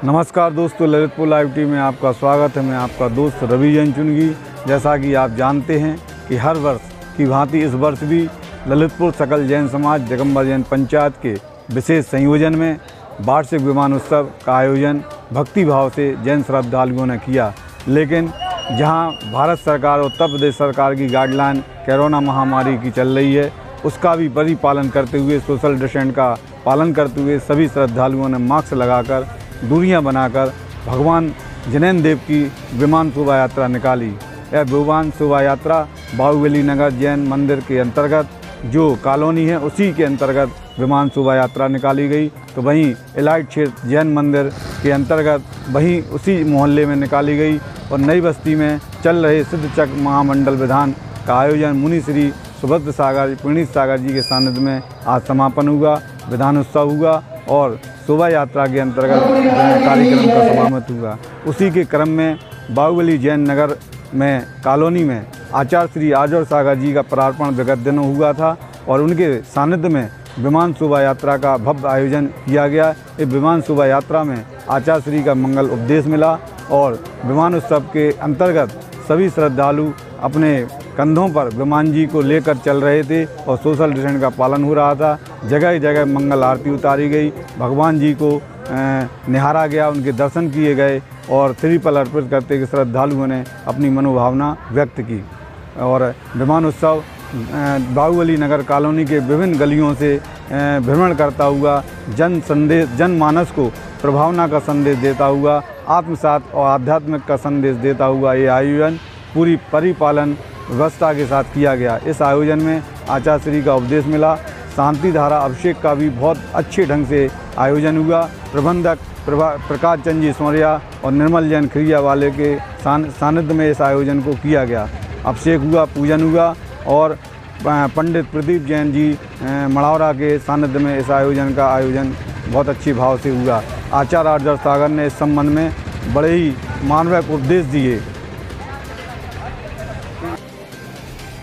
नमस्कार दोस्तों, Lalitpur live TV में आपका स्वागत है। मैं आपका दोस्त रवि जैन चुनगी। जैसा कि आप जानते हैं कि हर वर्ष की भांति इस वर्ष भी ललितपुर सकल जैन समाज दिगंबर जैन पंचायत के विशेष संयोजन में वार्षिक विमानोत्सव का आयोजन भक्ति भाव से जैन श्रद्धालुओं ने किया। लेकिन जहां भारत सरकार और उत्तर प्रदेश सरकार की गाइडलाइन कोरोना महामारी की चल रही है, उसका भी परिपालन करते हुए, सोशल डिस्टेंस का पालन करते हुए सभी श्रद्धालुओं ने मास्क लगाकर, दूरियां बनाकर भगवान जिनेंद्र देव की विमान शोभा यात्रा निकाली। यह विमान शोभा यात्रा बाहुबली नगर जैन मंदिर के अंतर्गत जो कॉलोनी है उसी के अंतर्गत विमान शोभा यात्रा निकाली गई। तो वहीं इलाइट क्षेत्र जैन मंदिर के अंतर्गत वहीं उसी मोहल्ले में निकाली गई और नई बस्ती में चल रहे सिद्धचक्र महामंडल विधान का आयोजन मुनि श्री सुभद्र सागर पुनीत सागर जी के सानिध्य में आज समापन हुआ, विधानोत्सव हुआ और शोभा यात्रा के अंतर्गत कार्यक्रम का समापन हुआ। उसी के क्रम में बाहुबली जैन नगर में कॉलोनी में आचार्य श्री आजर सागर जी का प्रार्पण विगत दिनों हुआ था और उनके सानिध्य में विमान शोभा यात्रा का भव्य आयोजन किया गया। इस विमान शोभा यात्रा में आचार्य श्री का मंगल उपदेश मिला और विमान उत्सव के अंतर्गत सभी श्रद्धालु अपने कंधों पर विमान जी को लेकर चल रहे थे और सोशल डिस्टेंस का पालन हो रहा था। जगह जगह मंगल आरती उतारी गई, भगवान जी को निहारा गया, उनके दर्शन किए गए और श्रीफल अर्पित करते हुए श्रद्धालुओं ने अपनी मनोभावना व्यक्त की। और विमान उत्सव बाहुबली नगर कॉलोनी के विभिन्न गलियों से भ्रमण करता हुआ जनमानस को प्रभावना का संदेश देता हुआ, आत्मसात और आध्यात्मिक का संदेश देता हुआ ये आयोजन पूरी परिपालन व्यवस्था के साथ किया गया। इस आयोजन में आचार्य श्री का उपदेश मिला, शांति धारा अभिषेक का भी बहुत अच्छे ढंग से आयोजन हुआ। प्रबंधक प्रकाश चंद जी सौर्या और निर्मल जैन खिरिया वाले के सानिध्य में इस आयोजन को किया गया। अभिषेक हुआ, पूजन हुआ और पंडित प्रदीप जैन जी मढ़ौरा के सानिध्य में इस आयोजन का आयोजन बहुत अच्छे भाव से हुआ। आचार्य आजर सागर ने इस संबंध में बड़े ही मानवक उपदेश दिए।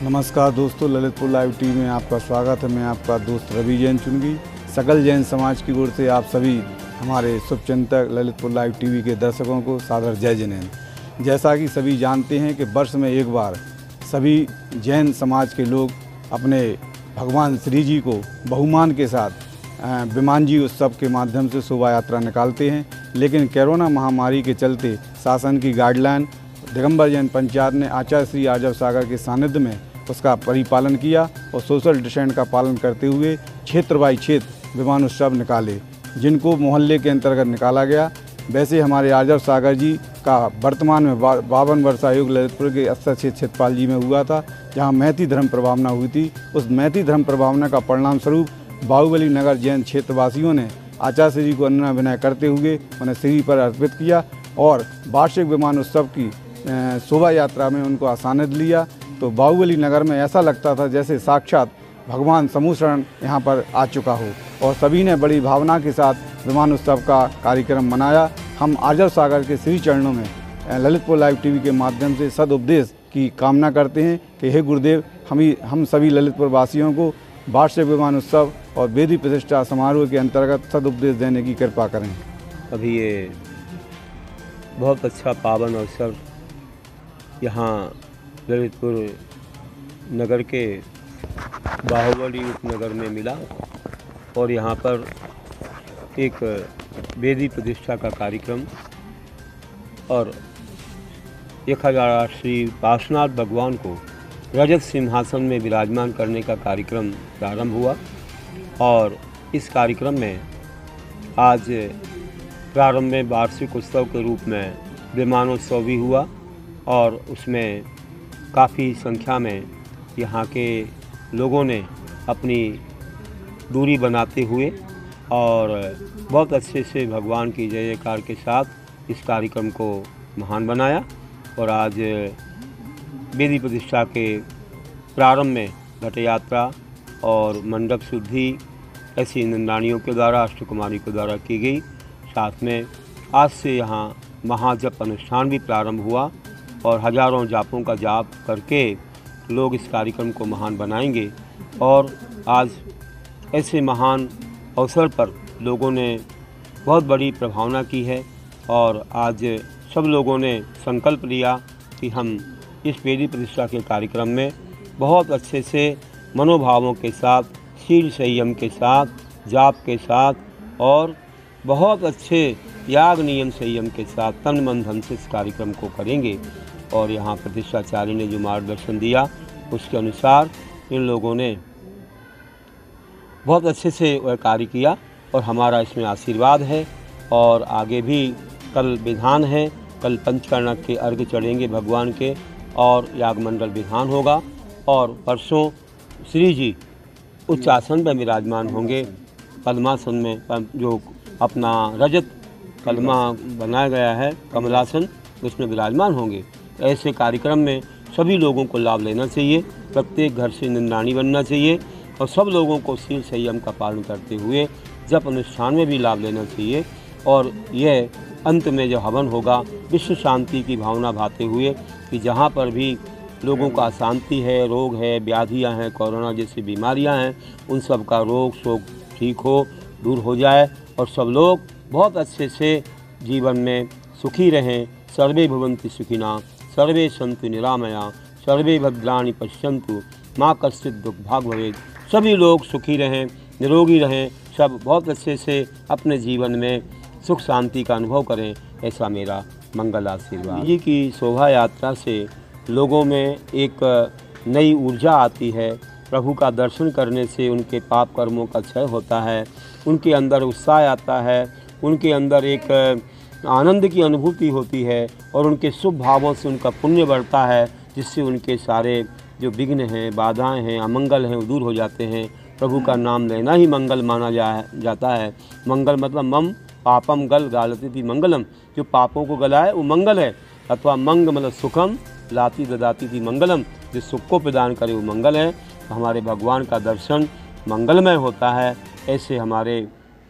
नमस्कार दोस्तों, ललितपुर लाइव टीवी में आपका स्वागत है। मैं आपका दोस्त रवि जैन चुनगी। सकल जैन समाज की ओर से आप सभी हमारे शुभचिंतक ललितपुर लाइव टीवी के दर्शकों को सादर जय जिनेंद्र। जैसा कि सभी जानते हैं कि वर्ष में एक बार सभी जैन समाज के लोग अपने भगवान श्री जी को बहुमान के साथ विमान जी उत्सव के माध्यम से शोभा यात्रा निकालते हैं। लेकिन कोरोना महामारी के चलते शासन की गाइडलाइन दिगंबर जैन पंचायत ने आचार्य श्री आजर सागर के सानिध्य में उसका परिपालन किया और सोशल डिस्टेंस का पालन करते हुए क्षेत्र बाई क्षेत्र विमान उत्सव निकाले, जिनको मोहल्ले के अंतर्गत निकाला गया। वैसे हमारे आजर सागर जी का वर्तमान में 52 वर्ष आयु ललितपुर के अस्तर क्षेत्रपाल जी में हुआ था, जहां मैती धर्म प्रभावना हुई थी। उस मैती धर्म प्रभावना का परिणाम स्वरूप बाहुबली नगर जैन क्षेत्रवासियों ने आचार्य श्री को अन्ना विनय करते हुए उन्हें श्री पर अर्पित किया और वार्षिक विमान उत्सव की शोभा यात्रा में उनको आसानित लिया। तो बाहुबली नगर में ऐसा लगता था जैसे साक्षात भगवान समूह शरण यहाँ पर आ चुका हो और सभी ने बड़ी भावना के साथ विमान उत्सव का कार्यक्रम मनाया। हम आजर सागर के श्री चरणों में ललितपुर लाइव टीवी के माध्यम से सदुपदेश की कामना करते हैं कि हे गुरुदेव, हम सभी ललितपुर वासियों को वार्षिक विमान उत्सव और वेदी प्रतिष्ठा समारोह के अंतर्गत सदुपदेश देने की कृपा करें। अभी ये बहुत अच्छा पावन अवसर यहाँ ललितपुर नगर के बाहुबली उपनगर में मिला और यहाँ पर एक वेदी प्रतिष्ठा का कार्यक्रम और 1000 श्री पार्श्वनाथ भगवान को रजत सिंहासन में विराजमान करने का कार्यक्रम प्रारंभ हुआ और इस कार्यक्रम में आज प्रारंभ में वार्षिक उत्सव के रूप में विमानोत्सव भी हुआ और उसमें काफ़ी संख्या में यहाँ के लोगों ने अपनी दूरी बनाते हुए और बहुत अच्छे से भगवान की जय जयकार के साथ इस कार्यक्रम को महान बनाया। और आज वेदी प्रतिष्ठा के प्रारंभ में घट यात्रा और मंडप शुद्धि ऐसी इंद्राणियों के द्वारा, अष्टकुमारी के द्वारा की गई। साथ में आज से यहाँ महाजप अनुष्ठान भी प्रारंभ हुआ और हजारों जापों का जाप करके लोग इस कार्यक्रम को महान बनाएंगे। और आज ऐसे महान अवसर पर लोगों ने बहुत बड़ी प्रभावना की है और आज सब लोगों ने संकल्प लिया कि हम इस पेड़ी प्रतिष्ठा के कार्यक्रम में बहुत अच्छे से मनोभावों के साथ, शील संयम के साथ, जाप के साथ और बहुत अच्छे याग नियम संयम के साथ तन मन धन से इस कार्यक्रम को करेंगे। और यहाँ प्रतिष्ठाचार्य ने जो मार्गदर्शन दिया उसके अनुसार इन लोगों ने बहुत अच्छे से वह कार्य किया और हमारा इसमें आशीर्वाद है। और आगे भी कल विधान है, कल पंचकर्णक के अर्घ्य चढ़ेंगे भगवान के और यागमंडल विधान होगा। और परसों श्री जी उच्च आसन पर विराजमान होंगे, पद्मासन में जो अपना रजत कलमा बनाया गया है कमलासन, उसमें विराजमान होंगे। ऐसे कार्यक्रम में सभी लोगों को लाभ लेना चाहिए, प्रत्येक घर से निंदानी बनना चाहिए और सब लोगों को शील संयम का पालन करते हुए जप अनुष्ठान में भी लाभ लेना चाहिए। और यह अंत में जो हवन होगा विश्व शांति की भावना भाते हुए कि जहाँ पर भी लोगों का अशांति है, रोग है, व्याधियाँ हैं, कोरोना जैसी बीमारियाँ हैं, उन सब का रोग शोक ठीक हो, दूर हो जाए और सब लोग बहुत अच्छे से जीवन में सुखी रहें। सर्वे भवन्तु सुखिनः, सर्वे सन्तु निरामया, सर्वे भद्राणि पश्यन्तु माँ कश्चित् दुर्भाग् भवेत्। सभी लोग सुखी रहें, निरोगी रहें, सब बहुत अच्छे से अपने जीवन में सुख शांति का अनुभव करें, ऐसा मेरा मंगल आशीर्वाद। जी की शोभा यात्रा से लोगों में एक नई ऊर्जा आती है। प्रभु का दर्शन करने से उनके पाप कर्मों का क्षय होता है, उनके अंदर उत्साह आता है, उनके अंदर एक आनंद की अनुभूति होती है और उनके शुभ भावों से उनका पुण्य बढ़ता है, जिससे उनके सारे जो विघ्न हैं, बाधाएं हैं, अमंगल हैं, वो दूर हो जाते हैं। प्रभु का नाम लेना ही मंगल माना जाता है। मंगल मतलब मम पापम गल गालती थी मंगलम, जो पापों को गलाए वो मंगल है। अथवा मंग मतलब सुखम लाती ददाती थी मंगलम, जो सुख को प्रदान करे वो मंगल है। तो हमारे भगवान का दर्शन मंगलमय होता है। ऐसे हमारे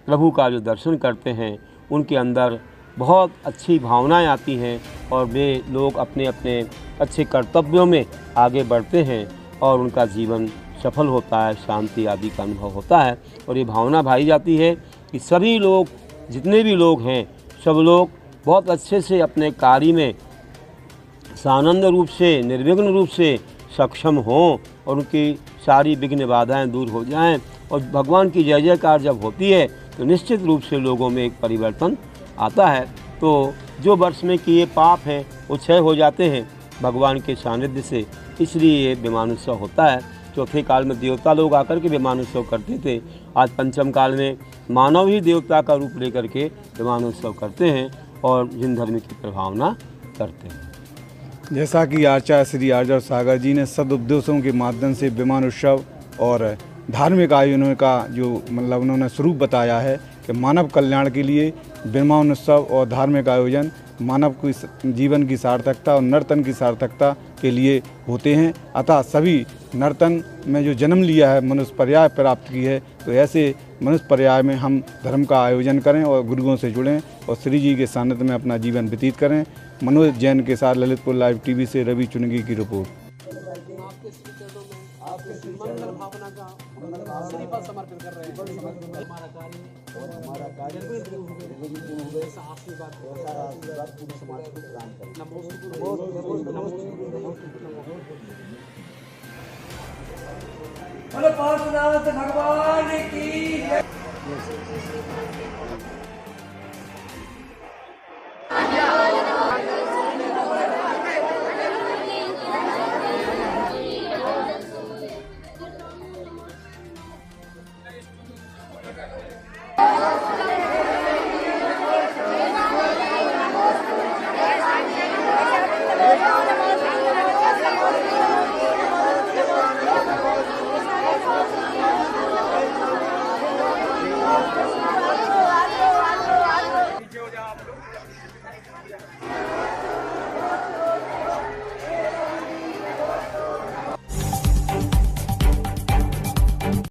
प्रभु का जो दर्शन करते हैं उनके अंदर बहुत अच्छी भावनाएं आती हैं और वे लोग अपने अपने अच्छे कर्तव्यों में आगे बढ़ते हैं और उनका जीवन सफल होता है, शांति आदि का अनुभव होता है। और ये भावना भाई जाती है कि सभी लोग, जितने भी लोग हैं, सब लोग बहुत अच्छे से अपने कार्य में सानंद रूप से, निर्विघ्न रूप से सक्षम हों और उनकी सारी विघ्न बाधाएं दूर हो जाएं। और भगवान की जय जयकार जब होती है तो निश्चित रूप से लोगों में एक परिवर्तन आता है। तो जो वर्ष में किए पाप हैं वो क्षय हो जाते हैं भगवान के सानिध्य से, इसलिए ये विमानोत्सव होता है। चौथे काल में देवता लोग आकर के विमानोत्सव करते थे, आज पंचम काल में मानव ही देवता का रूप लेकर के विमानोत्सव करते हैं और जिन धर्म की प्रभावना करते हैं। जैसा कि आचार्य श्री आर्य सागर जी ने सदुपदेशों के माध्यम से विमान उत्सव और धार्मिक आयोजनों का जो मतलब उन्होंने स्वरूप बताया है कि मानव कल्याण के लिए विमान उत्सव और धार्मिक आयोजन मानव की जीवन की सार्थकता और नर्तन की सार्थकता के लिए होते हैं। अतः सभी नर्तन में जो जन्म लिया है, मनुष्य पर्याय प्राप्त की है, तो ऐसे मनुष्य पर्याय में हम धर्म का आयोजन करें और गुरुओं से जुड़ें और श्री जी के सानिध्य में अपना जीवन व्यतीत करें। मनोज जैन के साथ ललितपुर लाइव टीवी से रवि चुनगी की रिपोर्ट। समर्पित कर रहे हैं हमारा कार्य और हमारा कार्य पूरे समाज को प्रदान करें। भगवान की